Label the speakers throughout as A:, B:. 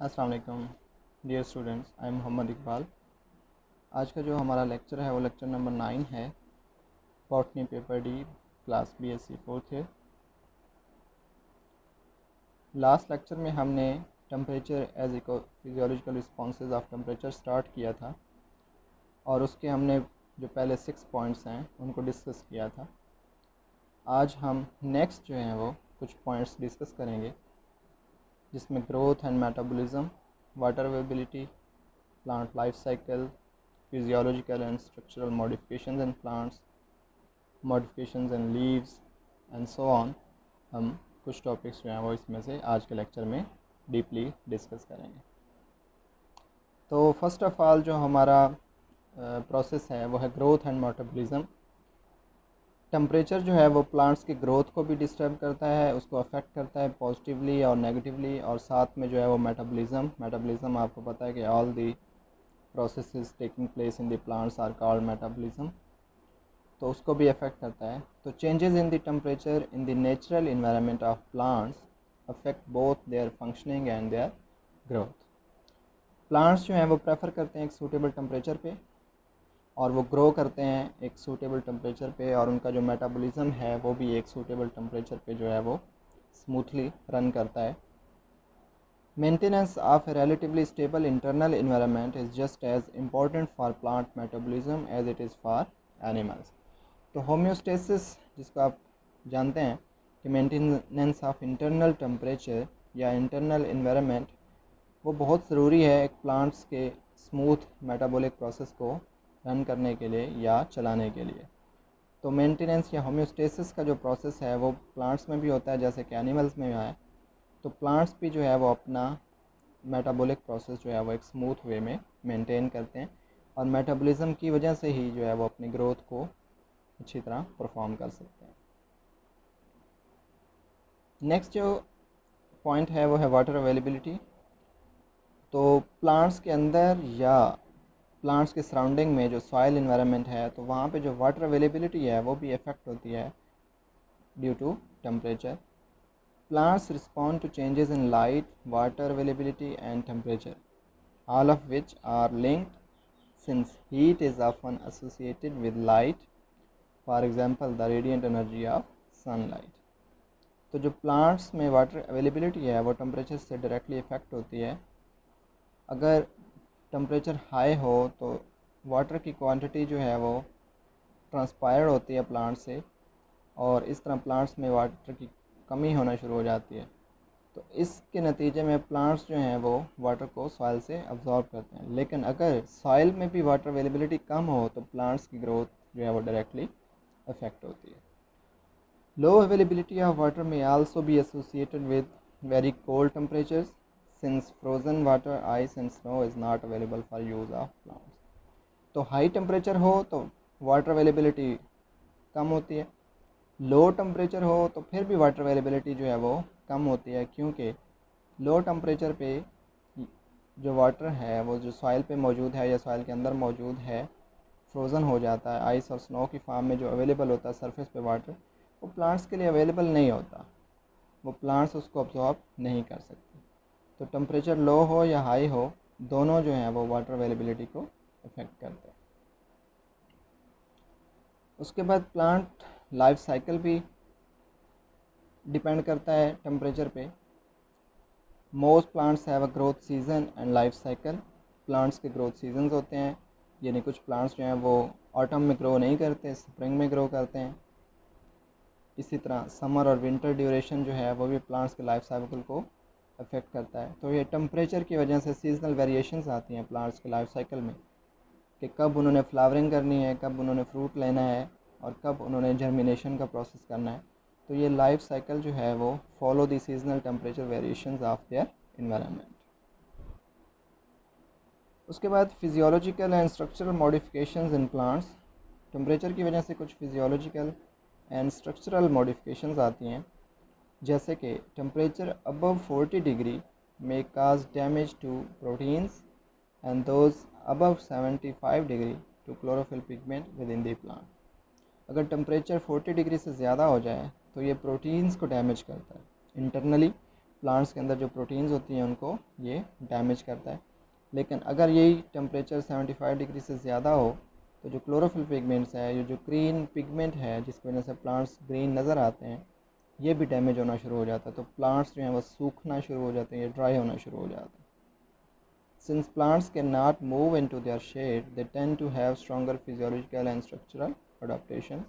A: अस्सलाम वालेकुम dear students, I am Mohammad Iqbal. आज का जो हमारा लेक्चर है वो लेक्चर नंबर 9 है। Botany paper D, class BSc fourth year. Last lecture में हमने temperature as eco physiological responses of temperature start किया था और उसके हमने जो पहले 6 पॉइंट्स हैं उनको डिस्कस किया था। आज हम नेक्स्ट जो हैं वो कुछ पॉइंट्स डिस्कस करेंगे, जिसमें growth and metabolism, water availability, plant life cycle, physiological and structural modifications in plants, modifications in leaves and so on। हम कुछ टॉपिक्स जो हैं वो इसमें से आज के लेक्चर में डीपली डिस्कस करेंगे। तो फर्स्ट ऑफ ऑल जो हमारा प्रोसेस है वो है ग्रोथ एंड मेटाबॉलिज्म। टेम्परेचर जो है वो प्लांट्स की ग्रोथ को भी डिस्टर्ब करता है, उसको अफेक्ट करता है पॉजिटिवली और नेगेटिवली, और साथ में जो है वो मेटाबॉलिज्म आपको पता है कि all the processes taking place in the plants are called metabolism, तो उसको भी अफेक्ट करता है। तो changes in the temperature in the natural environment of plants affect both there functioning and their growth. Plants जो हैं वो प्रेफर करते हैं एक सूटेबल टेम्परेचर पे, और वो ग्रो करते हैं एक सूटेबल टेम्परेचर पे, और उनका जो मेटाबॉलिज्म है वो भी एक सूटेबल टेम्परेचर पे जो है वो स्मूथली रन करता है। Maintenance of a relatively stable internal environment is just as important for plant metabolism as it is for animals। तो होम्योस्टेसिस, जिसको आप जानते हैं कि मेंटेनेंस ऑफ इंटरनल टेम्परेचर या इंटरनल एनवायरनमेंट, वो बहुत ज़रूरी है एक प्लांट्स के स्मूथ मेटाबॉलिक प्रोसेस को रन करने के लिए या चलाने के लिए। तो मेंटेनेंस या होम्योस्टेसिस का जो प्रोसेस है वो प्लांट्स में भी होता है जैसे कि एनिमल्स में है। तो प्लांट्स भी जो है वो अपना मेटाबॉलिक प्रोसेस जो है वो एक स्मूथ वे में मेंटेन करते हैं, और मेटाबॉलिज्म की वजह से ही जो है वो अपनी ग्रोथ को अच्छी तरह परफॉर्म कर सकते हैं। नेक्स्ट जो पॉइंट है वो है वाटर अवेलेबिलिटी। तो प्लांट्स के अंदर या प्लांट्स के सराउंडिंग में जो सॉइल इन्वायरमेंट है, तो वहाँ पे जो वाटर अवेलेबिलिटी है वो भी इफ़ेक्ट होती है due to temperature. Plants respond to changes in light, water availability and temperature, all of which are linked since heat is often associated with light, for example the radiant energy of sunlight। तो जो plants में water availability है वो temperature से directly effect होती है। अगर temperature high हो तो वाटर की क्वांटिटी जो है वो ट्रांसपायर्ड होती है प्लांट से, और इस तरह प्लांट्स में वाटर की कमी होना शुरू हो जाती है। तो इसके नतीजे में प्लांट्स जो हैं वो वाटर को सॉइल से अब्जॉर्ब करते हैं। लेकिन अगर सॉइल में भी वाटर अवेलेबिलिटी कम हो तो प्लांट्स की ग्रोथ जो है वो डायरेक्टली अफेक्ट होती है। लो अवेलेबिलिटी ऑफ वाटर में also be associated with very cold temperatures since frozen water, ice and snow is not available for use of plants. तो हाई टेम्परेचर हो तो वाटर अवेलेबिलिटी कम होती है, लो टेम्परेचर हो तो फिर भी वाटर अवेलेबिलिटी जो है वो कम होती है, क्योंकि लो टेम्परेचर पे जो वाटर है वो जो सॉइल पे मौजूद है या सॉइल के अंदर मौजूद है फ्रोज़न हो जाता है। आइस और स्नो की फॉर्म में जो अवेलेबल होता है सरफेस पे वाटर, वो प्लांट्स के लिए अवेलेबल नहीं होता, वो प्लांट्स उसको अब्जॉर्ब नहीं कर सकते। तो टेम्परेचर लो हो या हाई हो, दोनों जो हैं वो वाटर अवेलेबिलिटी को अफेक्ट करते हैं। उसके बाद प्लांट लाइफ साइकिल भी डिपेंड करता है टेम्परेचर पे। Most plants have a growth season and life cycle. Plants के ग्रोथ सीजन्स होते हैं, यानी कुछ प्लांट्स जो हैं वो ऑटम में ग्रो नहीं करते, स्प्रिंग में ग्रो करते हैं। इसी तरह समर और विंटर ड्यूरेशन जो है वो भी प्लांट्स के लाइफ साइकिल को अफेक्ट करता है। तो ये टेम्परेचर की वजह से सीजनल वेरिएशंस आती हैं प्लांट्स के लाइफ साइकिल में, कि कब उन्होंने फ्लावरिंग करनी है, कब उन्होंने फ्रूट लेना है, और कब उन्होंने जर्मिनेशन का प्रोसेस करना है। तो ये लाइफ साइकिल जो है वो follow the seasonal temperature variations of their environment. उसके बाद physiological and structural modifications in plants. Temperature की वजह से कुछ फिजियोलॉजिकल एंड स्ट्रक्चरल मॉडिफिकेशंस आती हैं, जैसे कि temperature above 40 degree may cause damage to proteins and those above 75 degree to chlorophyll pigment within the plant। अगर टेम्परेचर 40 डिग्री से ज़्यादा हो जाए तो ये प्रोटीन्स को डैमेज करता है इंटरनली, प्लांट्स के अंदर जो प्रोटीन्स होती हैं उनको ये डैमेज करता है। लेकिन अगर यही टेम्परेचर 75 डिग्री से ज़्यादा हो तो जो क्लोरोफिल पिगमेंट्स है, ये जो ग्रीन पिगमेंट है जिसकी वजह से प्लांट्स ग्रीन नज़र आते हैं, ये भी डैमेज होना शुरू हो जाता है। तो प्लांट्स जो हैं वो सूखना शुरू हो जाते हैं, ये ड्राई होना शुरू हो जाता है। Since plants cannot move into their shade, they tend to have stronger physiological and structural adaptations.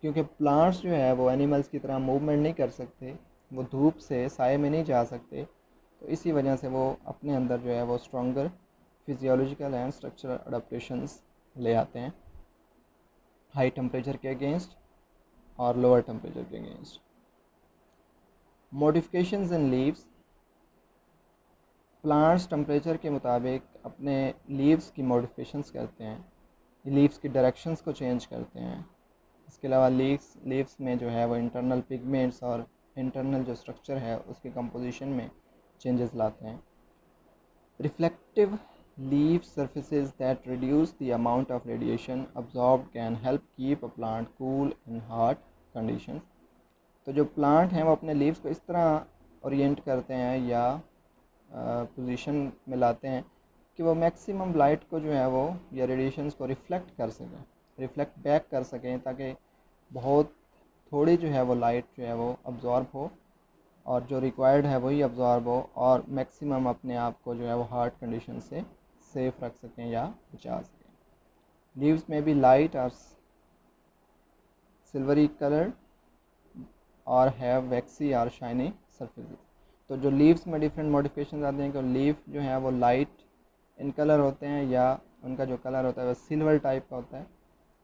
A: क्योंकि प्लांट्स जो है वो एनिमल्स की तरह मूवमेंट नहीं कर सकते, वो धूप से साए में नहीं जा सकते, तो इसी वजह से वो अपने अंदर जो है वो stronger physiological and structural adaptations ले आते हैं हाई टेम्परेचर के अगेंस्ट और लोअर टेम्परेचर के against. Modifications in leaves, plants temperature के मुताबिक अपने लीव्स की मॉडिफिकेशंस करते हैं, लीव्स की डायरेक्शंस को चेंज करते हैं। इसके अलावा लीव्स में जो है वो इंटरनल पिगमेंट्स और इंटरनल जो स्ट्रक्चर है उसके कंपोजिशन में चेंजेस लाते हैं। Reflective leaf surfaces that reduce the amount of radiation absorbed can help keep a plant cool in hot conditions. तो जो प्लांट हैं वो अपने लीव्स को इस तरह ओरिएंट करते हैं या पोजीशन में लाते हैं कि वो मैक्सिमम लाइट को जो है वो या रेडिएशंस को रिफ्लेक्ट बैक कर सकें, ताकि बहुत थोड़ी जो है वो लाइट जो है वो अब्जॉर्ब हो और जो रिक्वायर्ड है वही अब्जॉर्ब हो, और मैक्सिमम अपने आप को जो है वो हार्ड कंडीशन से सेफ रख सकें या बचा सकें। लीव्स में भी लाइट और सिल्वरी कलर और हैव वैक्सी और शाइनी सरफेसेस। तो जो लीव्स में डिफरेंट मॉडिफिकेशन आते हैं कि लीफ जो है वो लाइट इन कलर होते हैं या उनका जो कलर होता है वो सिल्वर टाइप का होता है,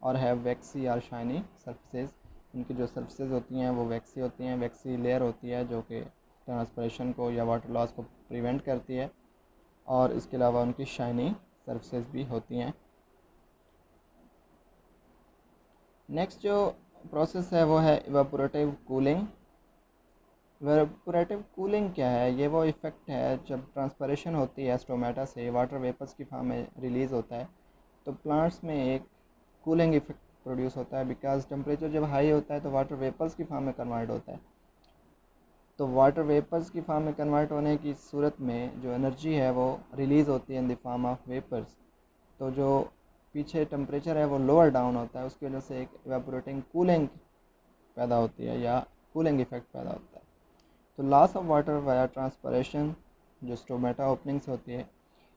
A: और है वैक्सी और शाइनी सरफेसेस। उनकी जो सरफेसेस होती हैं वो वैक्सी होती हैं, वैक्सी लेयर होती है जो कि ट्रांसपरेशन को या वाटर लॉस को प्रिवेंट करती है, और इसके अलावा उनकी शाइनी सरफेसेस भी होती हैं। नेक्स्ट जो प्रोसेस है वो है इवापोरेटिव कूलिंग। इवापोरेटिव कूलिंग क्या है? ये वो इफ़ेक्ट है जब ट्रांसपरेशन होती है स्टोमेटा से, वाटर वेपर्स की फॉर्म में रिलीज़ होता है, तो प्लांट्स में एक कूलिंग इफेक्ट प्रोड्यूस होता है। बिकॉज टेम्परेचर जब हाई होता है तो वाटर वेपर्स की फॉर्म में कन्वर्ट होता है। तो वाटर वेपर्स की फॉर्म में कन्वर्ट होने की सूरत में जो एनर्जी है वो रिलीज़ होती है in the form of vapours. तो जो पीछे टेम्परेचर है वो लोअर डाउन होता है, उसकी वजह से एक इवेपोरेटिंग कूलिंग पैदा होती है या कूलिंग इफेक्ट पैदा होता है। तो loss of water via transpiration जो स्टोमेटा ओपनिंग से होती है,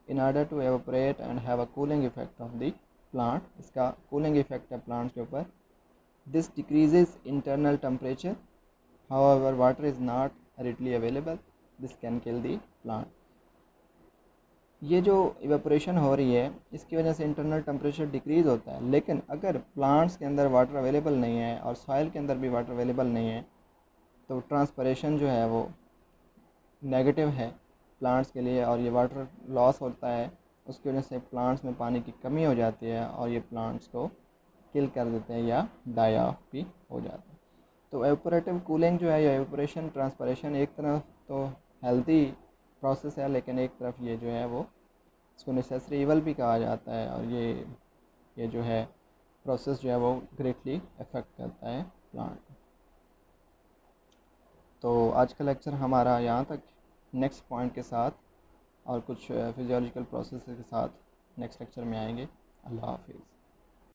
A: in order to evaporate and have a cooling effect of the plant, इसका कूलिंग इफेक्ट है प्लांट्स के ऊपर। This decreases internal temperature, however water is not readily available, this can kill the plant. ये जो evaporation हो रही है इसकी वजह से इंटरनल टेम्परेचर डिक्रीज़ होता है, लेकिन अगर प्लांट्स के अंदर वाटर अवेलेबल नहीं है और सॉइल के अंदर भी वाटर अवेलेबल नहीं है तो ट्रांसपरेशन जो है वो नेगेटिव है प्लांट्स के लिए, और ये वाटर लॉस होता है, उसकी वजह से प्लांट्स में पानी की कमी हो जाती है और ये प्लांट्स को किल कर देते हैं या डाई ऑफ भी हो जाते हैं। तो एवपोरेटिव कूलिंग जो है या एवपोरेशन ट्रांसपरेशन एक तरफ तो हेल्दी प्रोसेस है, लेकिन एक तरफ ये जो है वो इसको नेसेसरी इवल भी कहा जाता है, और ये जो है प्रोसेस जो है वो ग्रेटली इफ़ेक्ट करता है प्लांट। तो आज का लेक्चर हमारा यहाँ तक, नेक्स्ट पॉइंट के साथ और कुछ फिजियोलॉजिकल प्रोसेस के साथ नेक्स्ट लेक्चर में आएंगे। अल्लाह हाफिज़।